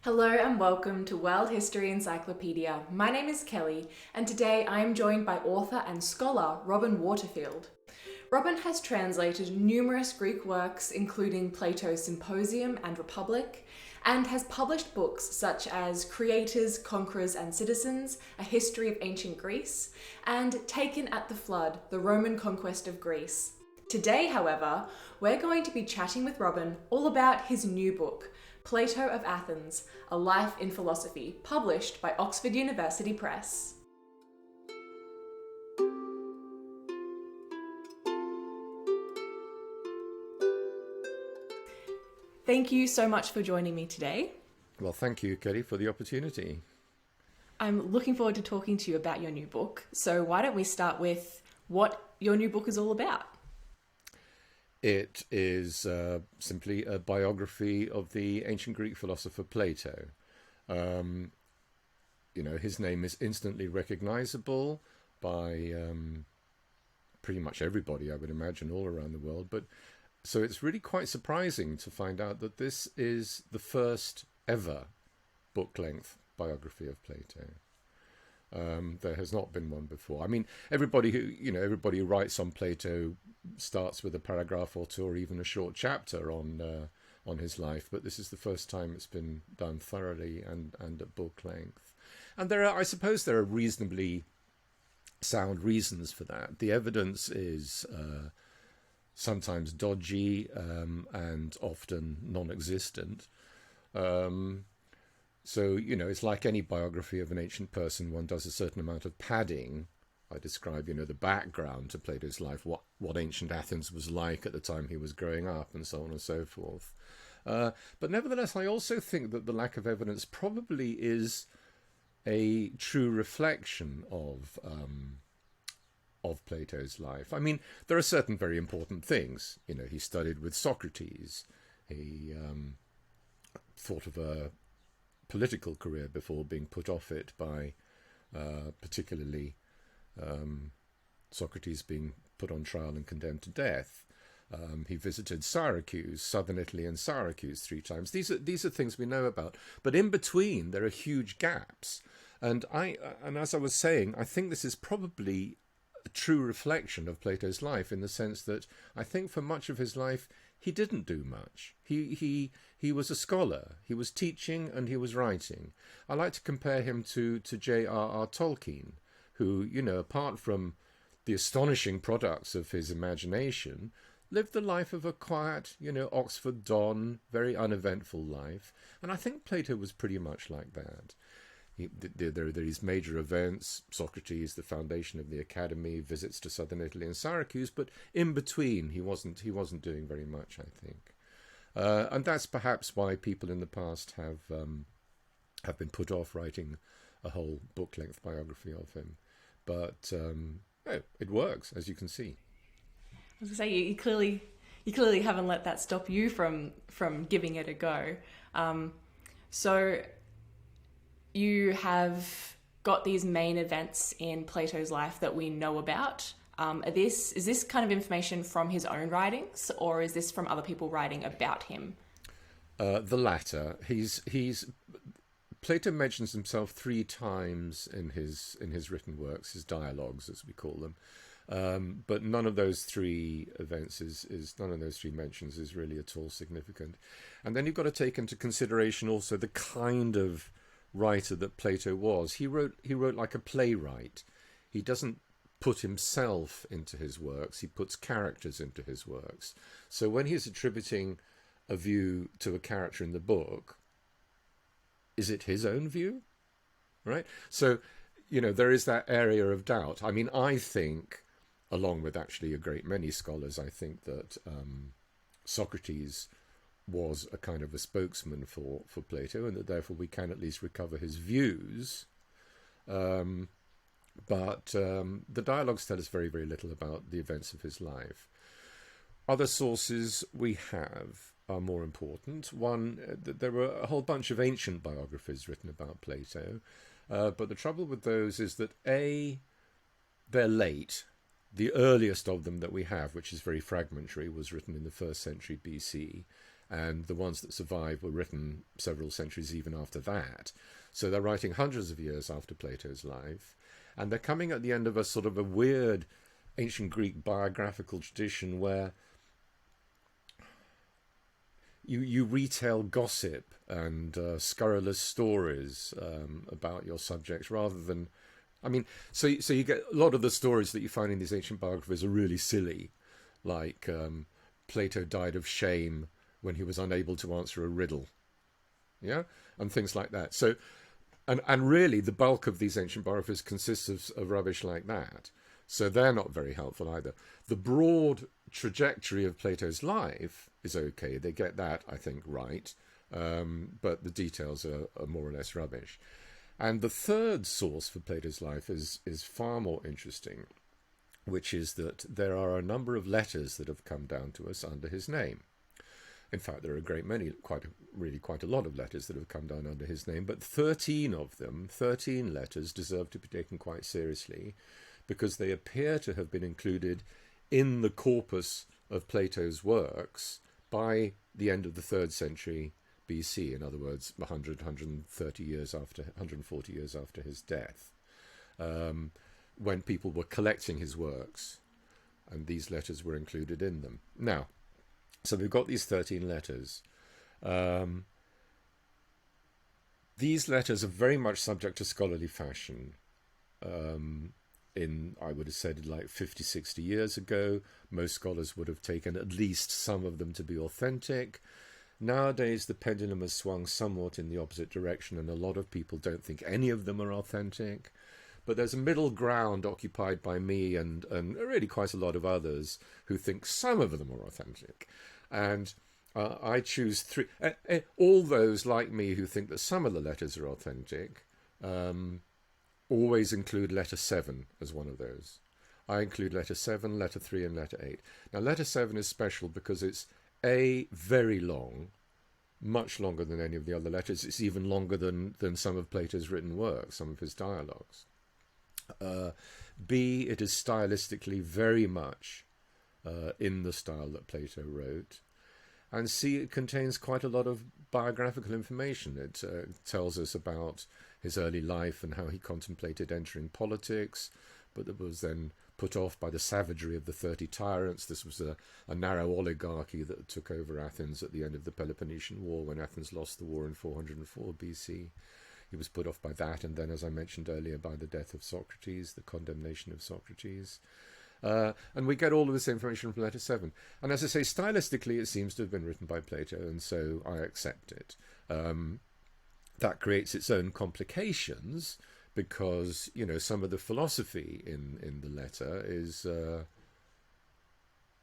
Hello and welcome to World History Encyclopedia. My name is Kelly, and today I am joined by author and scholar Robin Waterfield. Robin has translated numerous Greek works, including Plato's Symposium and Republic, and has published books such as Creators, Conquerors and Citizens, A History of Ancient Greece, and Taken at the Flood, The Roman Conquest of Greece. Today, however, we're going to be chatting with Robin all about his new book, Plato of Athens, A Life in Philosophy, published by Oxford University Press. Thank you so much for joining me today. Well, thank you, Kelly, for the opportunity. I'm looking forward to talking to you about your new book. So why don't we start with what your new book is all about? It is simply a biography of the ancient Greek philosopher Plato. His name is instantly recognizable by pretty much everybody, I would imagine, all around the world. But so it's really quite surprising to find out that this is the first ever book-length biography of Plato. There has not been one before. I mean, everybody who writes on Plato starts with a paragraph or two, or even a short chapter on his life. But this is the first time it's been done thoroughly and at book length. And I suppose there are reasonably sound reasons for that. The evidence is sometimes dodgy and often non-existent. So, it's like any biography of an ancient person. One does a certain amount of padding. I describe, the background to Plato's life, what ancient Athens was like at the time he was growing up, and so on and so forth. But nevertheless, I also think that the lack of evidence probably is a true reflection of Plato's life. I mean, there are certain very important things. He studied with Socrates. He thought of a political career before being put off it by particularly Socrates being put on trial and condemned to death. He visited Syracuse, southern Italy and Syracuse 3 times. These are things we know about. But in between, there are huge gaps. And as I was saying, I think this is probably a true reflection of Plato's life, in the sense that I think for much of his life, he didn't do much. He was a scholar. He was teaching and he was writing. I like to compare him to J.R.R. Tolkien, who, apart from the astonishing products of his imagination, lived the life of a quiet, Oxford don, very uneventful life. And I think Plato was pretty much like that. There are these major events, Socrates, the foundation of the academy, visits to southern Italy and Syracuse, but in between he wasn't doing very much, I think. And that's perhaps why people in the past have been put off writing a whole book-length biography of him. But it works, as you can see. I was going to say, you clearly haven't let that stop you from giving it a go. So you have got these main events in Plato's life that we know about. Is this kind of information from his own writings, or is this from other people writing about him? The latter. Plato mentions himself 3 times in his written works, his dialogues, as we call them. But none of those 3 events none of those 3 mentions is really at all significant. And then you've got to take into consideration also the kind of writer that Plato was. He wrote like a playwright. He doesn't put himself into his works, he puts characters into his works. So when he's attributing a view to a character in the book, is it his own view? Right? So, there is that area of doubt. I mean, I think, along with actually a great many scholars, I think that Socrates was a kind of a spokesman for Plato, and that therefore we can at least recover his views. But the dialogues tell us very, very little about the events of his life. Other sources we have are more important. One, there were a whole bunch of ancient biographies written about Plato, but the trouble with those is that they're late. The earliest of them that we have, which is very fragmentary, was written in the 1st century BC, and the ones that survive were written several centuries even after that. So they're writing hundreds of years after Plato's life, and they're coming at the end of a sort of a weird ancient Greek biographical tradition where you retell gossip and scurrilous stories about your subjects rather than, I mean, so you get a lot of the stories that you find in these ancient biographies are really silly, like Plato died of shame when he was unable to answer a riddle, yeah, and things like that. So, and really, the bulk of these ancient biographies consists of rubbish like that. So they're not very helpful either. The broad trajectory of Plato's life is okay. They get that, I think, right. But the details are more or less rubbish. And the third source for Plato's life is far more interesting, which is that there are a number of letters that have come down to us under his name. In fact, there are a great many, quite a lot of letters that have come down under his name, but 13 of them, 13 letters, deserve to be taken quite seriously because they appear to have been included in the corpus of Plato's works by the end of the 3rd century BC, in other words, 140 years after his death, when people were collecting his works, and these letters were included in them. Now, so we've got these 13 letters. These letters are very much subject to scholarly fashion. I would have said like 50, 60 years ago, most scholars would have taken at least some of them to be authentic. Nowadays, the pendulum has swung somewhat in the opposite direction, and a lot of people don't think any of them are authentic. But there's a middle ground occupied by me and really quite a lot of others who think some of them are authentic. And I choose 3. All those like me who think that some of the letters are authentic always include letter 7 as one of those. I include letter 7, letter 3, and letter 8. Now, letter 7 is special because it's A, very long, much longer than any of the other letters. It's even longer than some of Plato's written works, some of his dialogues. B, it is stylistically very much in the style that Plato wrote. And C, it contains quite a lot of biographical information. It tells us about his early life and how he contemplated entering politics, but that was then put off by the savagery of the 30 tyrants. This was a narrow oligarchy that took over Athens at the end of the Peloponnesian War, when Athens lost the war in 404 BC. He was put off by that, and then, as I mentioned earlier, by the death of Socrates, the condemnation of Socrates. And we get all of this information from letter 7. And as I say, stylistically, it seems to have been written by Plato, and so I accept it. That creates its own complications, because, you know, some of the philosophy in the letter is...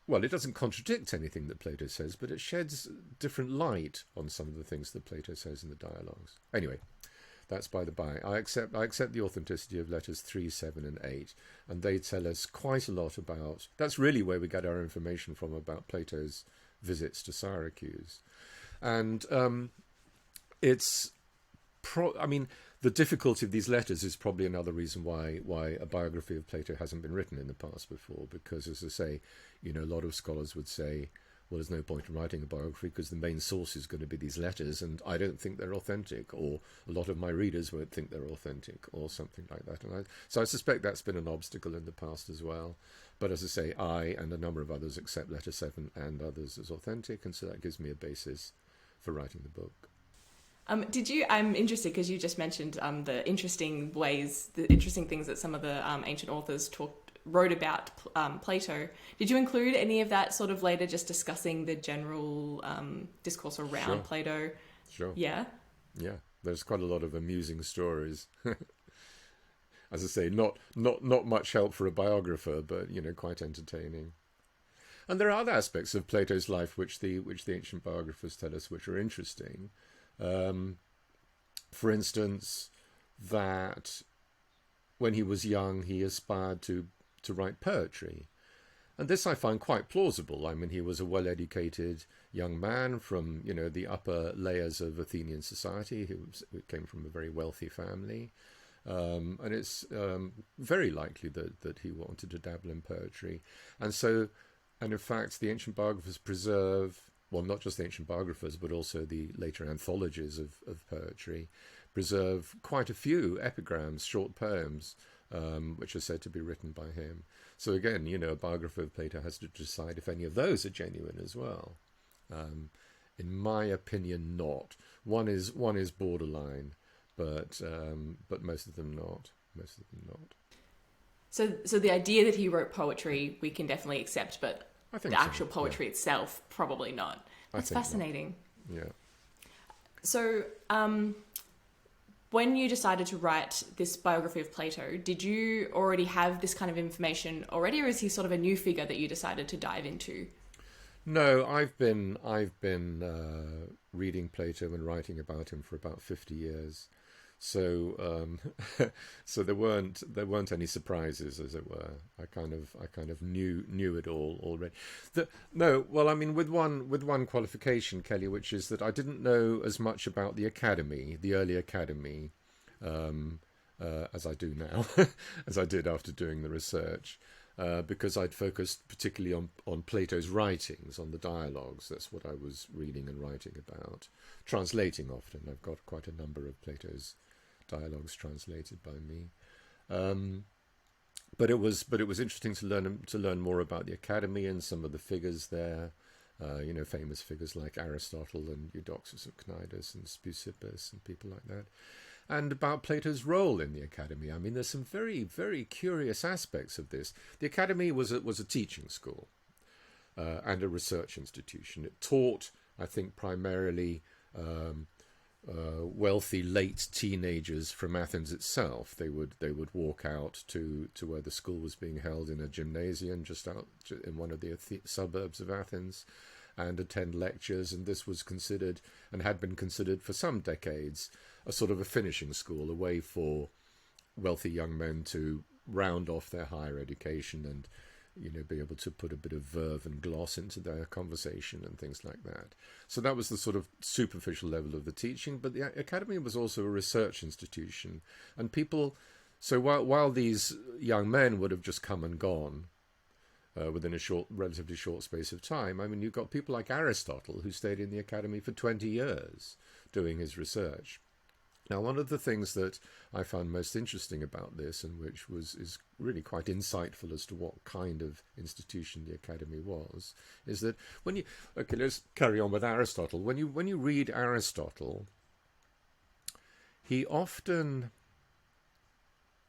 well, it doesn't contradict anything that Plato says, but it sheds different light on some of the things that Plato says in the dialogues. Anyway, that's by the by. I accept the authenticity of letters 3, 7, and 8, and they tell us quite a lot about... That's really where we get our information from about Plato's visits to Syracuse. And it's... the difficulty of these letters is probably another reason why a biography of Plato hasn't been written in the past before, because, as I say, you know, a lot of scholars would say, well, there's no point in writing a biography because the main source is going to be these letters, and I don't think they're authentic, or a lot of my readers won't think they're authentic, or something like that. So I suspect that's been an obstacle in the past as well. But as I say, I and a number of others accept letter 7 and others as authentic, and so that gives me a basis for writing the book. I'm interested because you just mentioned the interesting things that some of the ancient authors wrote about Plato. Did you include any of that sort of later, just discussing the general discourse around Plato? Sure. Yeah? Yeah, there's quite a lot of amusing stories. As I say, not much help for a biographer, but, you know, quite entertaining. And there are other aspects of Plato's life which the ancient biographers tell us which are interesting. For instance, that when he was young, he aspired to write poetry. And this I find quite plausible. I mean, he was a well-educated young man from, you know, the upper layers of Athenian society, who came from a very wealthy family. And it's very likely that he wanted to dabble in poetry. And in fact, the ancient biographers preserve well, not just the ancient biographers, but also the later anthologies of poetry, preserve quite a few epigrams, short poems, which are said to be written by him. So again, a biographer of Plato has to decide if any of those are genuine as well. In my opinion, not. One is borderline, but most of them not. Most of them not. So the idea that he wrote poetry, we can definitely accept, but the actual poetry itself, probably not. That's fascinating. Not. Yeah. So, when you decided to write this biography of Plato, did you already have this kind of information already, or is he sort of a new figure that you decided to dive into? No, I've been reading Plato and writing about him for about 50 years. So so there weren't any surprises, as it were. I kind of knew it all already. With one qualification, Kelly, which is that I didn't know as much about the academy, the early academy, as I do now, as I did after doing the research. Because I'd focused particularly on Plato's writings, on the dialogues. That's what I was reading and writing about, translating often. I've got quite a number of Plato's dialogues translated by me. But it was interesting to learn more about the academy and some of the figures there. Famous figures like Aristotle and Eudoxus of Cnidus and Speusippus and people like that. And about Plato's role in the academy. I mean, there's some very, very curious aspects of this. The academy was a teaching school and a research institution. It taught, I think, primarily wealthy late teenagers from Athens itself. They would walk out to where the school was being held in a gymnasium just out in one of the suburbs of Athens, and attend lectures. And this was considered, and had been considered for some decades, a sort of a finishing school, a way for wealthy young men to round off their higher education and be able to put a bit of verve and gloss into their conversation and things like that. So that was the sort of superficial level of the teaching. But the academy was also a research institution, and people. So while these young men would have just come and gone within a relatively short space of time, I mean, you've got people like Aristotle who stayed in the academy for 20 years doing his research. Now, one of the things that I found most interesting about this, and which is really quite insightful as to what kind of institution the academy was, is that let's carry on with Aristotle. When you read Aristotle, he often,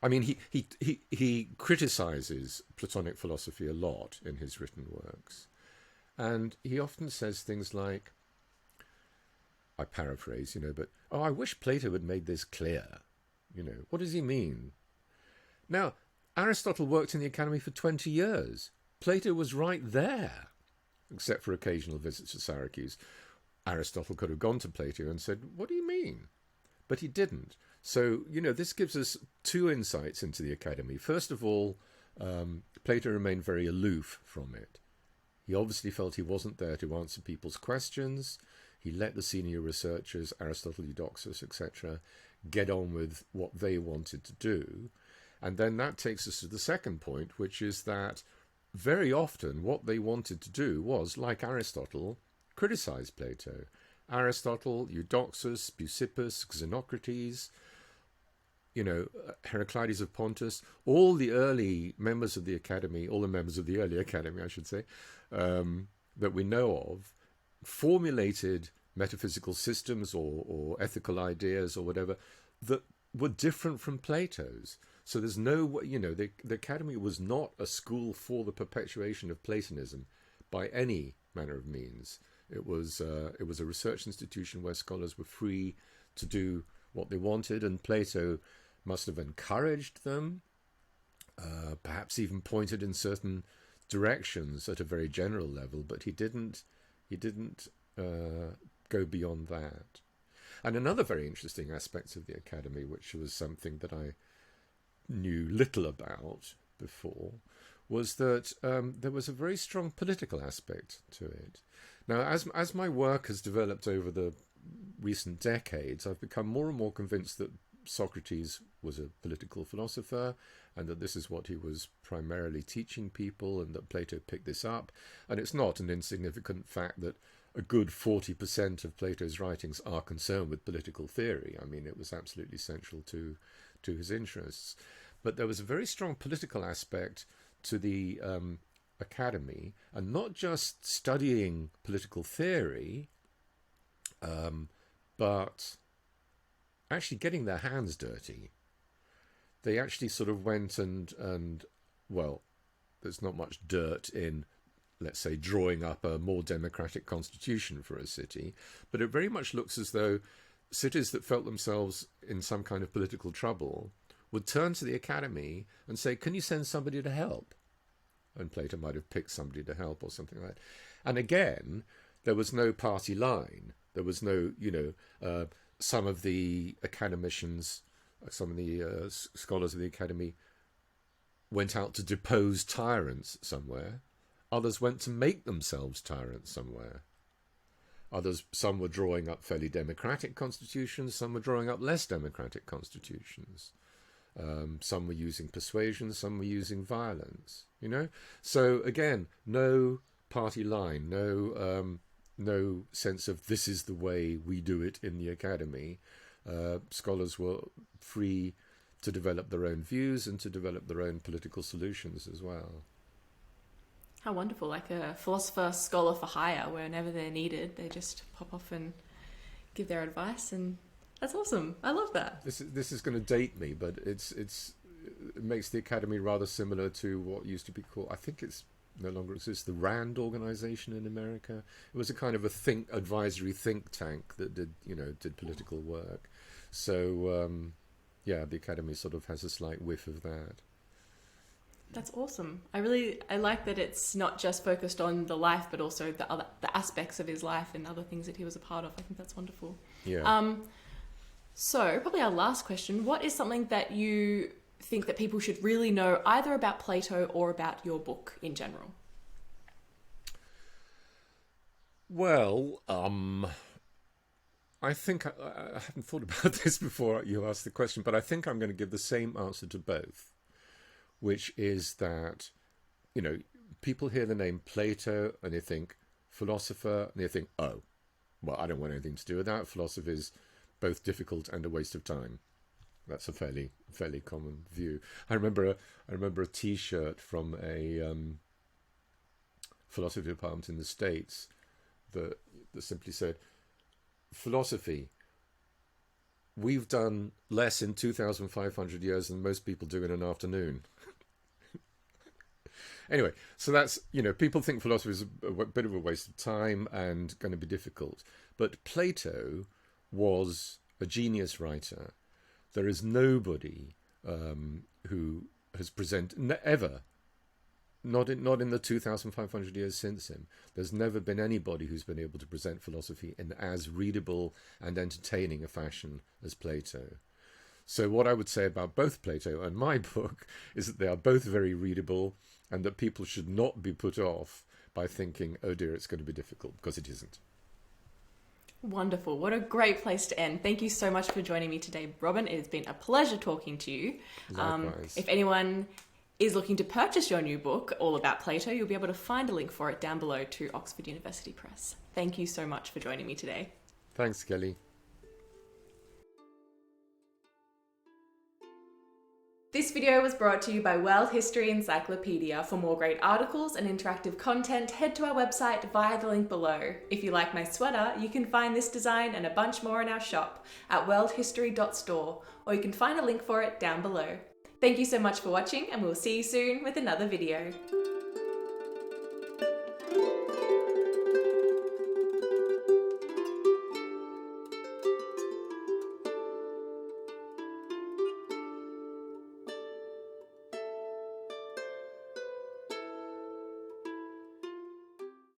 he criticizes Platonic philosophy a lot in his written works, and he often says things like, I paraphrase, but, I wish Plato had made this clear. What does he mean? Now, Aristotle worked in the academy for 20 years. Plato was right there, except for occasional visits to Syracuse. Aristotle could have gone to Plato and said, what do you mean? But he didn't. So, this gives us two insights into the academy. First of all, Plato remained very aloof from it. He obviously felt he wasn't there to answer people's questions. He let the senior researchers, Aristotle, Eudoxus, etc., get on with what they wanted to do. And then that takes us to the second point, which is that very often what they wanted to do was, like Aristotle, criticize Plato. Aristotle, Eudoxus, Speusippus, Xenocrates, Heraclides of Pontus, all the early members of the academy, all the members of the early academy, I should say, that we know of, formulated metaphysical systems or ethical ideas or whatever that were different from Plato's. So there's no, the academy was not a school for the perpetuation of Platonism by any manner of means. It was a research institution where scholars were free to do what they wanted, and Plato must have encouraged them, perhaps even pointed in certain directions at a very general level, but he didn't go beyond that. And another very interesting aspect of the academy, which was something that I knew little about before, was that there was a very strong political aspect to it. Now, as my work has developed over the recent decades, I've become more and more convinced that Socrates was a political philosopher, and that this is what he was primarily teaching people, and that Plato picked this up. And it's not an insignificant fact that a good 40% of Plato's writings are concerned with political theory. I mean, it was absolutely central to his interests. But there was a very strong political aspect to the academy, and not just studying political theory, but actually getting their hands dirty. They actually sort of went and well, there's not much dirt in, let's say, drawing up a more democratic constitution for a city, but it very much looks as though cities that felt themselves in some kind of political trouble would turn to the academy and say, can you send somebody to help? And Plato might have picked somebody to help or something like that. And again, there was no party line. There was no, some of the academicians, some of the scholars of the academy went out to depose tyrants somewhere. Others went to make themselves tyrants somewhere. Some were drawing up fairly democratic constitutions, some were drawing up less democratic constitutions. Some were using persuasion, some were using violence, So again, no party line, no sense of this is the way we do it in the academy. Scholars were free to develop their own views and to develop their own political solutions as well. How wonderful, like a philosopher, scholar for hire, whenever they're needed, they just pop off and give their advice, and that's awesome. I love that. This is going to date me, but it makes the academy rather similar to what used to be called, I think it's no longer exists, the RAND organization in America. It was a kind of a advisory think tank that did political work. So the academy sort of has a slight whiff of that. That's awesome. I like that it's not just focused on the life, but also the aspects of his life and other things that he was a part of. I think that's wonderful. Yeah. So probably our last question, what is something that you think that people should really know either about Plato or about your book in general? Well, I think I haven't thought about this before you asked the question, but I think I'm going to give the same answer to both, which is that, people hear the name Plato and they think philosopher, and they think, oh, well, I don't want anything to do with that. Philosophy is both difficult and a waste of time. That's a fairly common view. I remember a T-shirt from a philosophy department in the States that simply said, philosophy, we've done less in 2,500 years than most people do in an afternoon. Anyway, so that's, people think philosophy is a bit of a waste of time and going to be difficult. But Plato was a genius writer. There is nobody who has presented, ever, not in the 2,500 years since him, there's never been anybody who's been able to present philosophy in as readable and entertaining a fashion as Plato. So what I would say about both Plato and my book is that they are both very readable, and that people should not be put off by thinking, oh dear, it's going to be difficult, because it isn't. Wonderful. What a great place to end. Thank you so much for joining me today, Robin. It has been a pleasure talking to you. Likewise. If anyone is looking to purchase your new book, all about Plato, you'll be able to find a link for it down below to Oxford University Press. Thank you so much for joining me today. Thanks, Kelly. This video was brought to you by World History Encyclopedia. For more great articles and interactive content, head to our website via the link below. If you like my sweater, you can find this design and a bunch more in our shop at worldhistory.store, or you can find a link for it down below. Thank you so much for watching, and we'll see you soon with another video.